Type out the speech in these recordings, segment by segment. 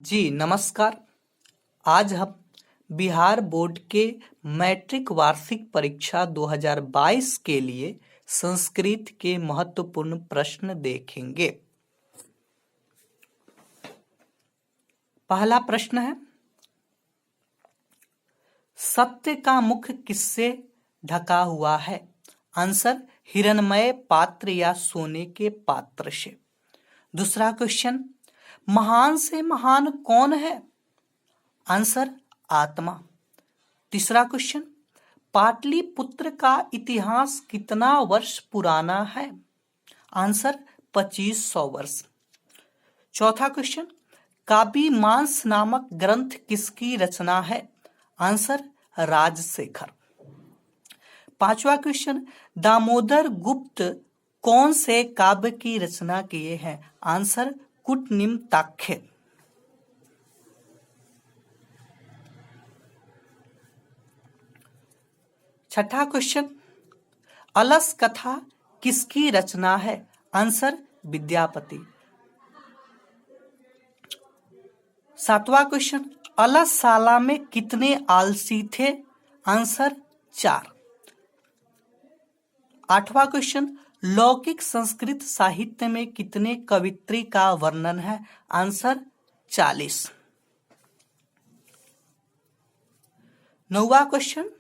जी नमस्कार। आज हम बिहार बोर्ड के मैट्रिक वार्षिक परीक्षा 2022 के लिए संस्कृत के महत्वपूर्ण प्रश्न देखेंगे। पहला प्रश्न है, सत्य का मुख किससे ढका हुआ है? आंसर, हिरणमय पात्र या सोने के पात्र से। दूसरा क्वेश्चन, महान से महान कौन है? आंसर, आत्मा। तीसरा क्वेश्चन, पाटलिपुत्र का इतिहास कितना वर्ष पुराना है? आंसर, 2500 वर्ष। चौथा क्वेश्चन, काव्यमांस नामक ग्रंथ किसकी रचना है? आंसर, राजशेखर। पांचवा क्वेश्चन, दामोदर गुप्त कौन से काव्य की रचना किए हैं? आंसर, कुटनिम्ताख्य। छठा क्वेश्चन, अलस कथा किसकी रचना है? आंसर, विद्यापति। सातवां क्वेश्चन, अलसशाला में कितने आलसी थे? आंसर, 4। आठवां क्वेश्चन, लौकिक संस्कृत साहित्य में कितने कवित्री का वर्णन है? आंसर, 40। नौवां क्वेश्चन,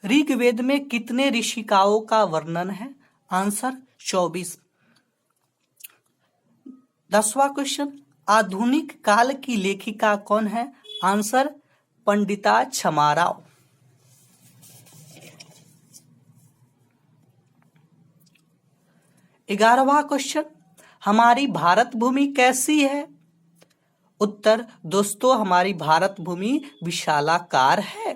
ऋग्वेद में कितने ऋषिकाओं का वर्णन है? आंसर, 24। 10वां क्वेश्चन, आधुनिक काल की लेखिका कौन है? आंसर, पंडिता छमाराव। 11वां क्वेश्चन, हमारी भारत भूमि कैसी है? उत्तर, दोस्तों हमारी भारत भूमि विशालाकार है।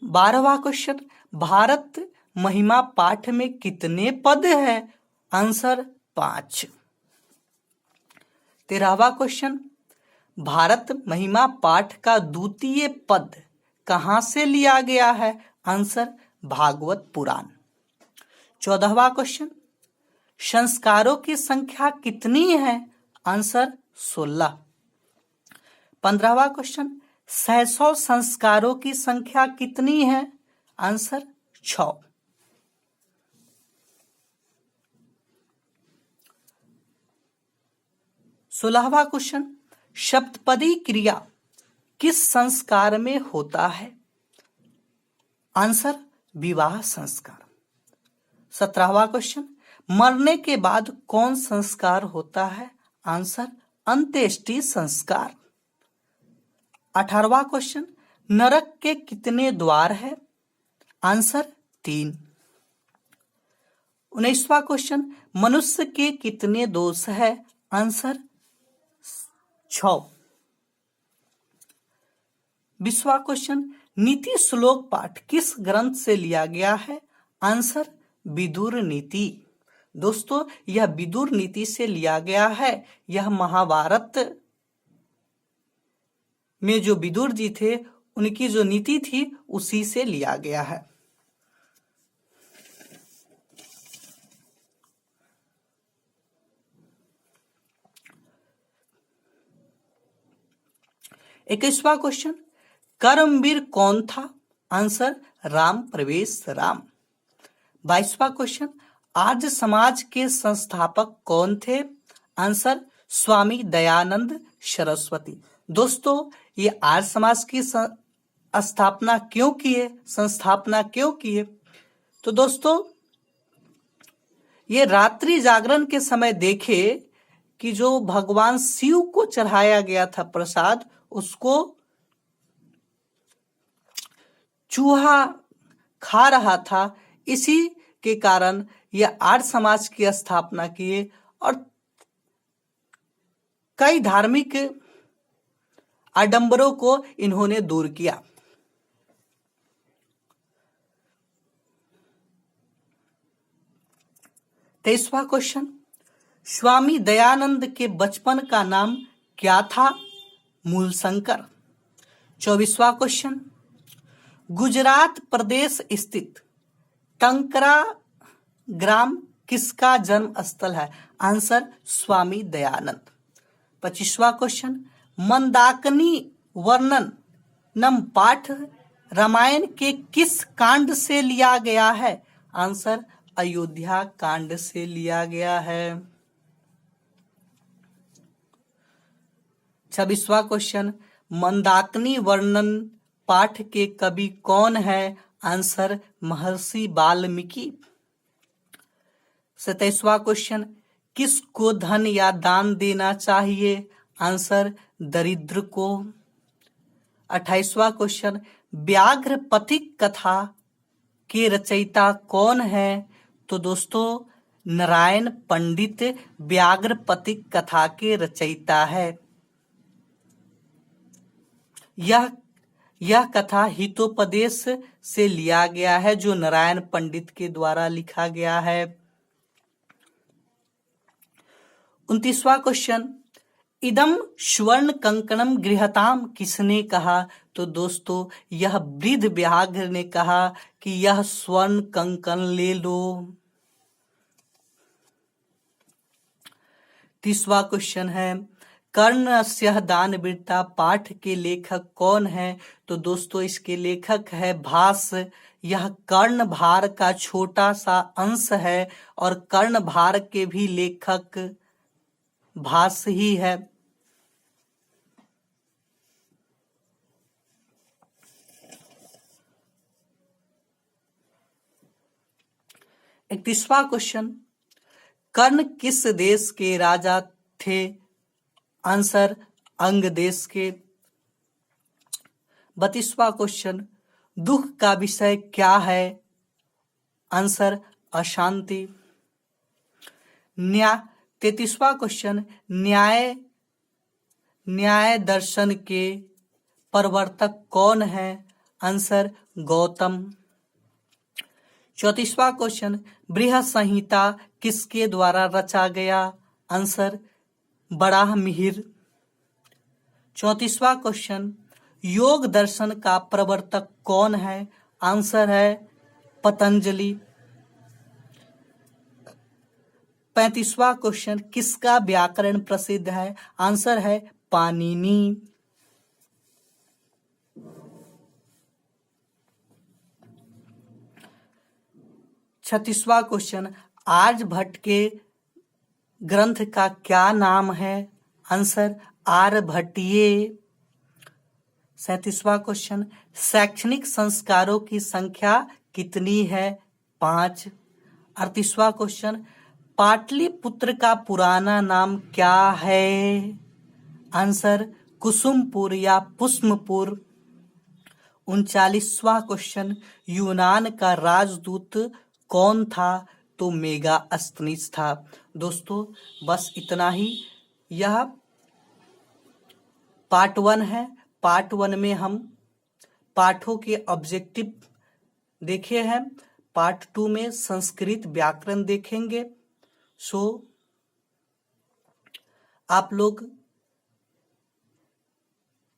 12वां क्वेश्चन, भारत महिमा पाठ में कितने पद है? आंसर, 5। 13वां क्वेश्चन, भारत महिमा पाठ का द्वितीय पद कहां से लिया गया है? आंसर, भागवत पुराण। 14वां क्वेश्चन, संस्कारों की संख्या कितनी है? आंसर, 16। 15वां क्वेश्चन, 600 संस्कारों की संख्या कितनी है? आंसर, 6। 16वां क्वेश्चन, सप्तपदी क्रिया किस संस्कार में होता है? आंसर, विवाह संस्कार। 17वां क्वेश्चन, मरने के बाद कौन संस्कार होता है? आंसर, अंत्येष्टि संस्कार। 18वां क्वेश्चन, नरक के कितने द्वार है? आंसर, 3। 19वां क्वेश्चन, मनुष्य के कितने दोष है? आंसर, 6। 20वां क्वेश्चन, नीति श्लोक पाठ किस ग्रंथ से लिया गया है? आंसर, विदुर नीति। दोस्तों यह विदुर नीति से लिया गया है। यह महाभारत में जो विदुर जी थे उनकी जो नीति थी उसी से लिया गया है। इक्कीसवां क्वेश्चन, कर्मवीर कौन था? आंसर, राम प्रवेश राम। 22वां क्वेश्चन, आर्य समाज के संस्थापक कौन थे? आंसर, स्वामी दयानंद सरस्वती। दोस्तों ये आर्य समाज की स्थापना क्यों किए, संस्थापना क्यों किए? तो दोस्तों ये रात्रि जागरण के समय देखे कि जो भगवान शिव को चढ़ाया गया था प्रसाद, उसको चूहा खा रहा था। इसी के कारण यह आर्य समाज की स्थापना किए और कई धार्मिक आडंबरों को इन्होंने दूर किया। तेईसवां क्वेश्चन, स्वामी दयानंद के बचपन का नाम क्या था? मूलशंकर। 24वां क्वेश्चन, गुजरात प्रदेश स्थित टंकरा ग्राम किसका जन्म स्थल है? आंसर, स्वामी दयानंद। 25वां क्वेश्चन, मंदाकिनी वर्णनम पाठ रामायण के किस कांड से लिया गया है? आंसर अयोध्या कांड से लिया गया है। 26वां क्वेश्चन, मंदाकिनी वर्णन पाठ के कवि कौन है? आंसर महर्षि वाल्मीकि। 27वां क्वेश्चन, किसको धन या दान देना चाहिए? आंसर दरिद्र को। 28वां क्वेश्चन, व्याघ्र पथिक कथा के रचयिता कौन है? तो दोस्तों नारायण पंडित व्याघ्र पथिक कथा के रचयिता है। यह कथा हितोपदेश से लिया गया है जो नारायण पंडित के द्वारा लिखा गया है। 29वां क्वेश्चन, इदम स्वर्ण कंकणम गृहताम किसने कहा? तो दोस्तों यह वृद्ध व्याघ्र ने कहा कि यह स्वर्ण कंकण ले लो। 30वां क्वेश्चन है, कर्णस्य दानवीरता पाठ के लेखक कौन है? तो दोस्तों इसके लेखक है भास। यह कर्णभार का छोटा सा अंश है और कर्णभार के भी लेखक भास ही है। 31वां क्वेश्चन, कर्ण किस देश के राजा थे? आंसर अंग देश के। 32वां क्वेश्चन, दुख का विषय क्या है? आंसर अशांति। 33वां क्वेश्चन, न्याय दर्शन के प्रवर्तक कौन है? आंसर गौतम। 34वां क्वेश्चन, बृहत संहिता किसके द्वारा रचा गया? आंसर बराहमिहिर। 34वां क्वेश्चन, योग दर्शन का प्रवर्तक कौन है? आंसर है पतंजलि। 35वां क्वेश्चन, किसका व्याकरण प्रसिद्ध है? आंसर है पाणिनि। 36वां क्वेश्चन, आर्यभट्ट के ग्रंथ का क्या नाम है? आंसर आर्यभट्टीय। 37वां क्वेश्चन, शैक्षणिक संस्कारों की संख्या कितनी है? 5। 38वां क्वेश्चन, पाटलिपुत्र का पुराना नाम क्या है? आंसर कुसुमपुर या पुष्पपुर। 39वां क्वेश्चन, यूनान का राजदूत कौन था? तो मेगास्थनीज था। दोस्तों बस इतना ही। यह पार्ट 1 है। पार्ट 1 में हम पाठों के ऑब्जेक्टिव देखे हैं। पार्ट 2 में संस्कृत व्याकरण देखेंगे। सो आप लोग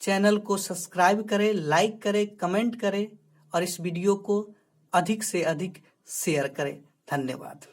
चैनल को सब्सक्राइब करें, लाइक करें, कमेंट करें और इस वीडियो को अधिक से अधिक शेयर करें। धन्यवाद।